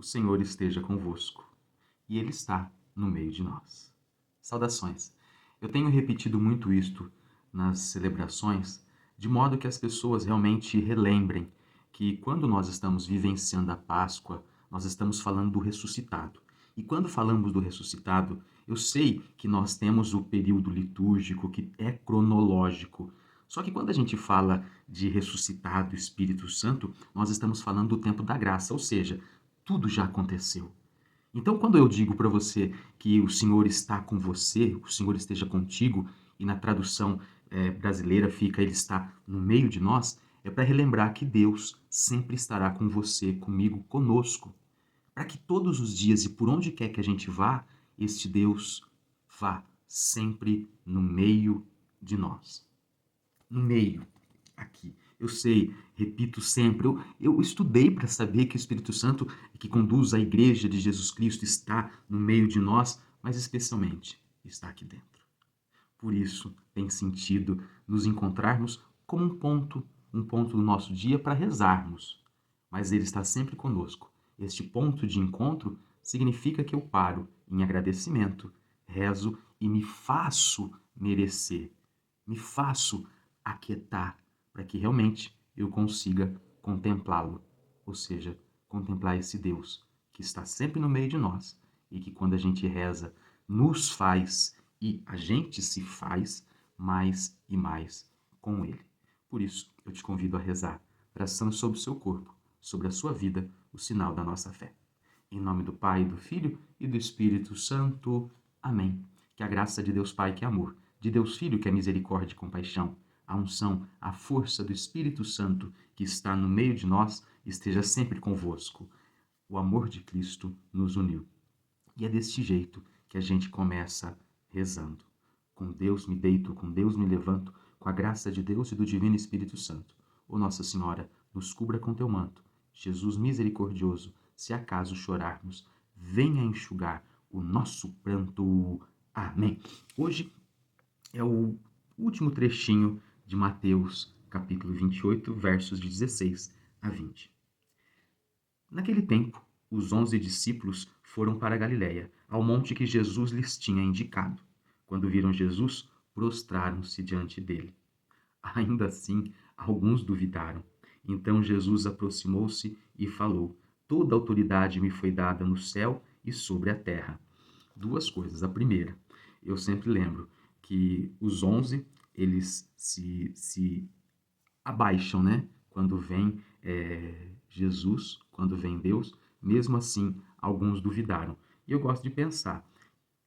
O Senhor esteja convosco, e Ele está no meio de nós. Saudações. Eu tenho repetido muito isto nas celebrações, de modo que as pessoas realmente relembrem que quando nós estamos vivenciando a Páscoa, nós estamos falando do ressuscitado. E quando falamos do ressuscitado, eu sei que nós temos o período litúrgico que é cronológico. Só que quando a gente fala de ressuscitado Espírito Santo, nós estamos falando do tempo da graça, ou seja, tudo já aconteceu. Então, quando eu digo para você que o Senhor está com você, o Senhor esteja contigo, e na tradução brasileira fica Ele está no meio de nós, é para relembrar que Deus sempre estará com você, comigo, conosco. Para que todos os dias e por onde quer que a gente vá, este Deus vá sempre no meio de nós. No meio, aqui. Eu sei, repito sempre, eu estudei para saber que o Espírito Santo, que conduz a igreja de Jesus Cristo, está no meio de nós, mas especialmente está aqui dentro. Por isso, tem sentido nos encontrarmos como um ponto do nosso dia para rezarmos. Mas Ele está sempre conosco. Este ponto de encontro significa que eu paro em agradecimento, rezo e me faço merecer, me faço aquietar para que realmente eu consiga contemplá-lo, ou seja, contemplar esse Deus que está sempre no meio de nós e que quando a gente reza nos faz e a gente se faz mais e mais com Ele. Por isso, eu te convido a rezar, traçando sobre o seu corpo, sobre a sua vida, o sinal da nossa fé. Em nome do Pai, do Filho e do Espírito Santo. Amém. Que a graça de Deus Pai, que é amor, de Deus Filho, que é misericórdia e compaixão, a unção, a força do Espírito Santo, que está no meio de nós, esteja sempre convosco. O amor de Cristo nos uniu. E é deste jeito que a gente começa rezando. Com Deus me deito, com Deus me levanto, com a graça de Deus e do Divino Espírito Santo. Ó Nossa Senhora, nos cubra com teu manto. Jesus misericordioso, se acaso chorarmos, venha enxugar o nosso pranto. Amém. Hoje é o último trechinho de Mateus, capítulo 28, versos de 16 a 20. Naquele tempo, os 11 discípulos foram para a Galiléia, ao monte que Jesus lhes tinha indicado. Quando viram Jesus, prostraram-se diante dele. Ainda assim, alguns duvidaram. Então Jesus aproximou-se e falou: Toda autoridade me foi dada no céu e sobre a terra. Duas coisas. A primeira, eu sempre lembro que os 11, eles se abaixam, né? Quando vem Jesus, quando vem Deus, mesmo assim, alguns duvidaram. E eu gosto de pensar,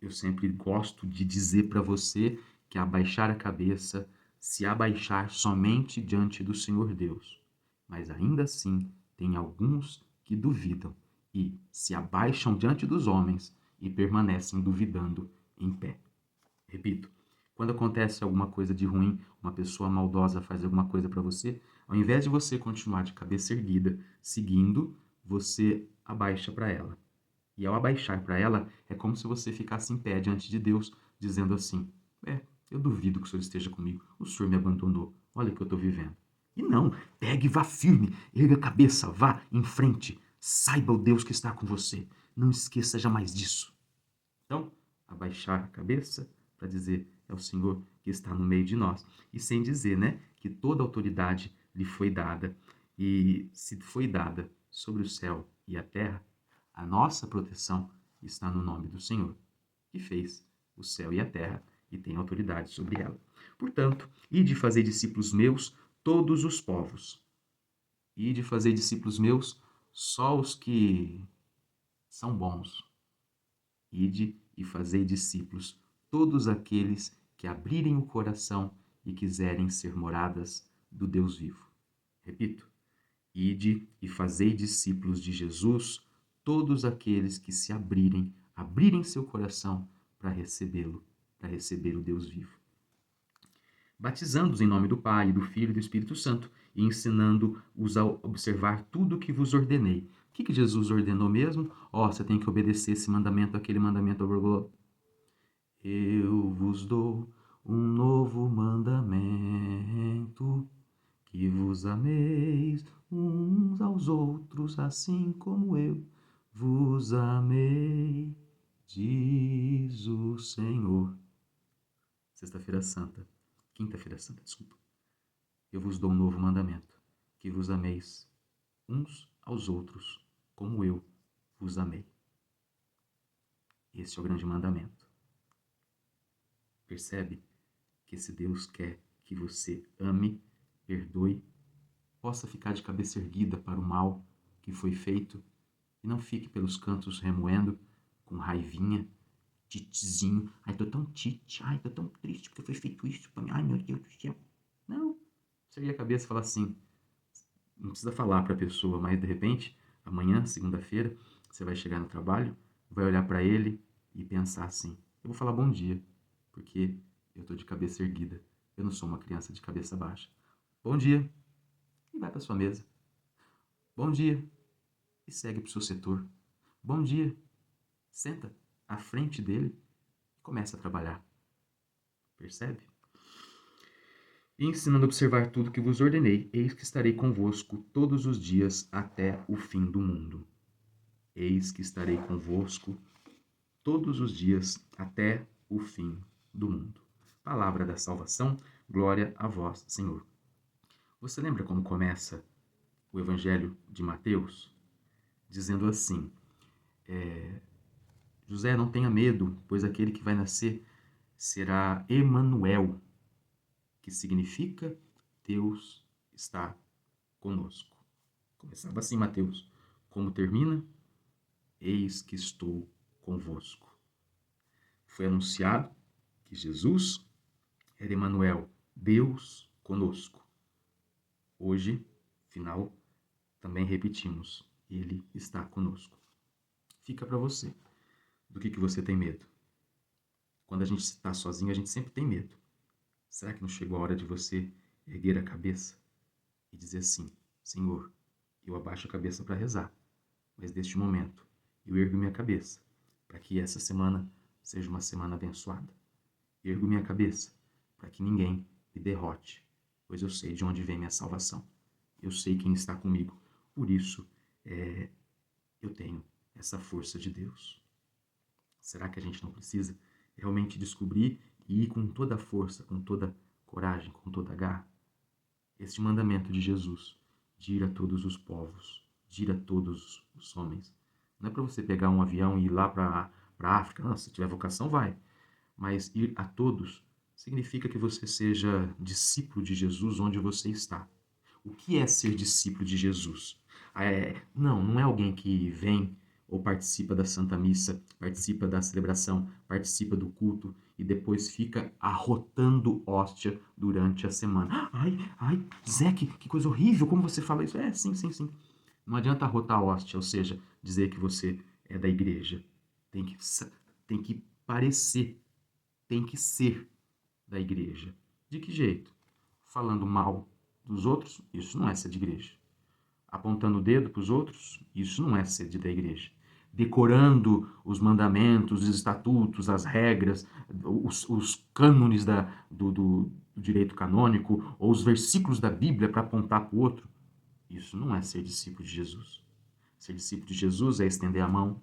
eu sempre gosto de dizer para você que abaixar a cabeça, se abaixar somente diante do Senhor Deus. Mas ainda assim, tem alguns que duvidam e se abaixam diante dos homens e permanecem duvidando em pé. Repito, quando acontece alguma coisa de ruim, uma pessoa maldosa faz alguma coisa para você, ao invés de você continuar de cabeça erguida, seguindo, você abaixa para ela. E ao abaixar para ela, é como se você ficasse em pé diante de Deus, dizendo assim: eu duvido que o Senhor esteja comigo, o Senhor me abandonou, olha o que eu estou vivendo. E não, pegue e vá firme, erga a cabeça, vá em frente, saiba o Deus que está com você, não esqueça jamais disso. Então, abaixar a cabeça para dizer é o Senhor que está no meio de nós. E sem dizer, né, que toda autoridade lhe foi dada. E se foi dada sobre o céu e a terra, a nossa proteção está no nome do Senhor, que fez o céu e a terra e tem autoridade sobre ela. Portanto, ide fazer discípulos meus todos os povos. Ide fazer discípulos meus só os que são bons. Ide e fazei discípulos todos aqueles que abrirem o coração e quiserem ser moradas do Deus vivo. Repito, ide e fazei discípulos de Jesus todos aqueles que se abrirem seu coração para recebê-lo, para receber o Deus vivo. Batizando-os em nome do Pai, do Filho e do Espírito Santo, e ensinando-os a observar tudo o que vos ordenei. O que Jesus ordenou mesmo? Você tem que obedecer esse mandamento, aquele mandamento. Eu vos dou um novo mandamento, que vos ameis uns aos outros, assim como eu vos amei, diz o Senhor. Sexta-feira Santa, Quinta-feira Santa, desculpa. Eu vos dou um novo mandamento, que vos ameis uns aos outros, como eu vos amei. Esse é o grande mandamento. Percebe que esse Deus quer que você ame, perdoe, possa ficar de cabeça erguida para o mal que foi feito e não fique pelos cantos remoendo com raivinha, titezinho. Ai, tô tão tite, ai, tô tão triste porque foi feito isso pra mim, ai, meu Deus do céu. Não, você ergue a cabeça e fala assim, não precisa falar para a pessoa, mas de repente, amanhã, segunda-feira, você vai chegar no trabalho, vai olhar para ele e pensar assim, eu vou falar bom dia, porque eu tô de cabeça erguida, eu não sou uma criança de cabeça baixa. Bom dia, e vai para sua mesa. Bom dia, e segue para o seu setor. Bom dia, senta à frente dele e começa a trabalhar. Percebe? E ensinando a observar tudo que vos ordenei, eis que estarei convosco todos os dias até o fim do mundo. Eis que estarei convosco todos os dias até o fim do mundo. Palavra da salvação, glória a vós, Senhor. Você lembra como começa o Evangelho de Mateus? Dizendo assim, José, não tenha medo, pois aquele que vai nascer será Emanuel, que significa Deus está conosco. Começava assim Mateus. Como termina? Eis que estou convosco. Foi anunciado que Jesus era Emanuel, Deus conosco. Hoje, final, também repetimos, Ele está conosco. Fica para você. Do que você tem medo? Quando a gente está sozinho, a gente sempre tem medo. Será que não chegou a hora de você erguer a cabeça e dizer assim, Senhor, eu abaixo a cabeça para rezar, mas neste momento eu ergo minha cabeça para que essa semana seja uma semana abençoada. Ergo minha cabeça para que ninguém me derrote, pois eu sei de onde vem minha salvação. Eu sei quem está comigo. Por isso, eu tenho essa força de Deus. Será que a gente não precisa realmente descobrir e ir com toda a força, com toda coragem, com toda a garra? Este mandamento de Jesus, de ir a todos os povos, de ir a todos os homens. Não é para você pegar um avião e ir lá para a África. Não, se tiver vocação, vai. Mas ir a todos significa que você seja discípulo de Jesus onde você está. O que é ser discípulo de Jesus? Não é alguém que vem ou participa da Santa Missa, participa da celebração, participa do culto e depois fica arrotando hóstia durante a semana. Ai, Zé, que coisa horrível, como você fala isso? Sim. Não adianta arrotar hóstia, ou seja, dizer que você é da igreja. Tem que parecer, tem que ser da igreja. De que jeito? Falando mal dos outros, isso não é ser de igreja. Apontando o dedo para os outros, isso não é ser da igreja. Decorando os mandamentos, os estatutos, as regras, os cânones do direito canônico, ou os versículos da Bíblia para apontar para o outro, isso não é ser discípulo de Jesus. Ser discípulo de Jesus é estender a mão.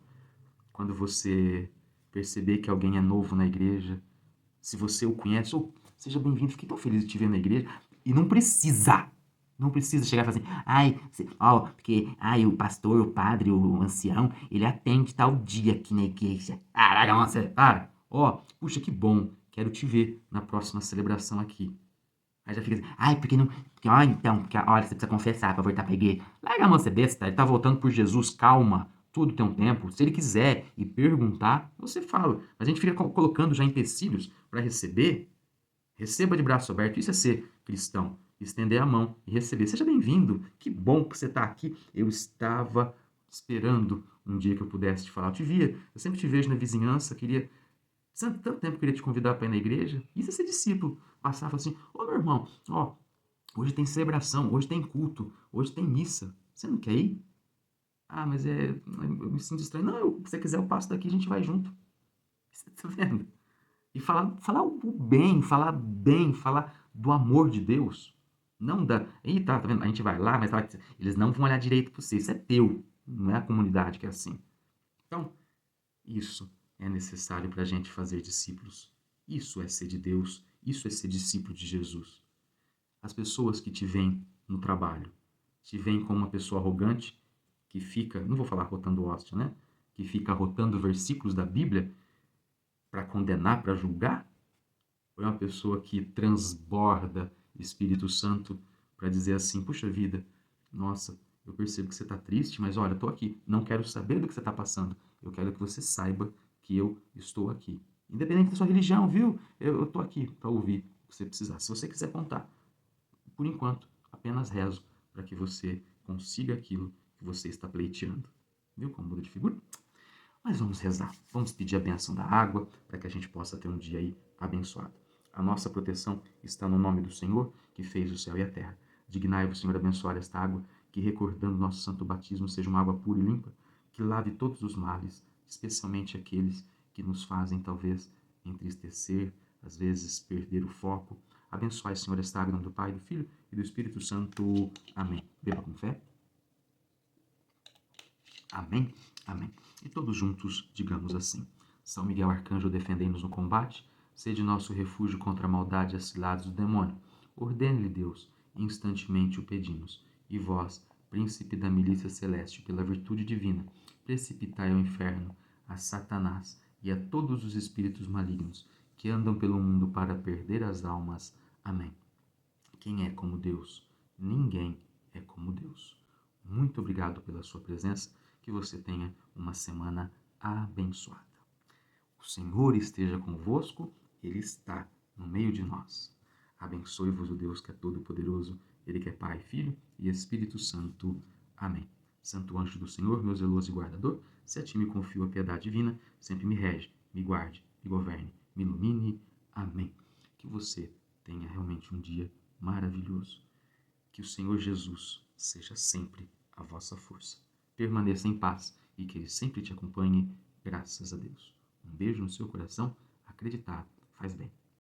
Quando você perceber que alguém é novo na igreja, se você o conhece, seja bem-vindo, fiquei tão feliz de te ver na igreja. E não precisa chegar e falar assim, porque o pastor, o padre, o ancião, ele atende tal dia aqui na igreja. Larga, moça, para. Puxa, que bom, quero te ver na próxima celebração aqui. Aí já fica assim, porque não, porque a hora você precisa confessar pra voltar pra igreja. Larga a moça besta, ele tá voltando por Jesus, calma. Tudo tem um tempo. Se ele quiser e perguntar, você fala. Mas a gente fica colocando já empecilhos para receber. Receba de braço aberto. Isso é ser cristão. Estender a mão e receber. Seja bem-vindo. Que bom que você está aqui. Eu estava esperando um dia que eu pudesse te falar. Eu te via. Eu sempre te vejo na vizinhança. Tanto tempo que eu queria te convidar para ir na igreja. Isso é ser discípulo. Passar e falar assim, meu irmão, hoje tem celebração, hoje tem culto, hoje tem missa. Você não quer ir? Mas eu me sinto estranho. Não, se você quiser eu passo daqui, a gente vai junto. Você tá vendo? E falar o bem, falar do amor de Deus. Não da... tá vendo? A gente vai lá, mas eles não vão olhar direito para você. Isso é teu. Não é a comunidade que é assim. Então, isso é necessário para a gente fazer discípulos. Isso é ser de Deus, isso é ser discípulo de Jesus. As pessoas que te veem no trabalho, te veem como uma pessoa arrogante, que fica, não vou falar rotando hóstia, né? Que fica rotando versículos da Bíblia para condenar, para julgar? Ou é uma pessoa que transborda Espírito Santo para dizer assim, puxa vida, nossa, eu percebo que você está triste, mas olha, estou aqui, não quero saber do que você está passando, eu quero que você saiba que eu estou aqui. Independente da sua religião, viu? Eu estou aqui para ouvir o que você precisar. Se você quiser contar, por enquanto, apenas rezo para que você consiga aquilo que você está pleiteando. Viu como muda de figura? Mas vamos rezar, vamos pedir a benção da água para que a gente possa ter um dia aí abençoado. A nossa proteção está no nome do Senhor, que fez o céu e a terra. Dignai-vos, Senhor, abençoar esta água, que recordando nosso santo batismo seja uma água pura e limpa, que lave todos os males, especialmente aqueles que nos fazem, talvez, entristecer, às vezes perder o foco. Abençoai, Senhor, esta água em nome do Pai, do Filho e do Espírito Santo. Amém. Beba com fé. Amém? Amém. E todos juntos digamos assim: São Miguel Arcanjo, defendei-nos no combate, sede nosso refúgio contra a maldade e as ciladas do demônio. Ordene-lhe Deus, instantemente o pedimos. E vós, príncipe da milícia celeste, pela virtude divina, precipitai ao inferno a Satanás e a todos os espíritos malignos que andam pelo mundo para perder as almas. Amém. Quem é como Deus? Ninguém é como Deus. Muito obrigado pela sua presença. Que você tenha uma semana abençoada. O Senhor esteja convosco, Ele está no meio de nós. Abençoe-vos o Deus que é todo-poderoso, Ele que é Pai, Filho e Espírito Santo. Amém. Santo anjo do Senhor, meu zeloso e guardador, se a ti me confio a piedade divina, sempre me rege, me guarde, me governe, me ilumine. Amém. Que você tenha realmente um dia maravilhoso. Que o Senhor Jesus seja sempre a vossa força. Permaneça em paz e que Ele sempre te acompanhe, graças a Deus. Um beijo no seu coração. Acreditar faz bem.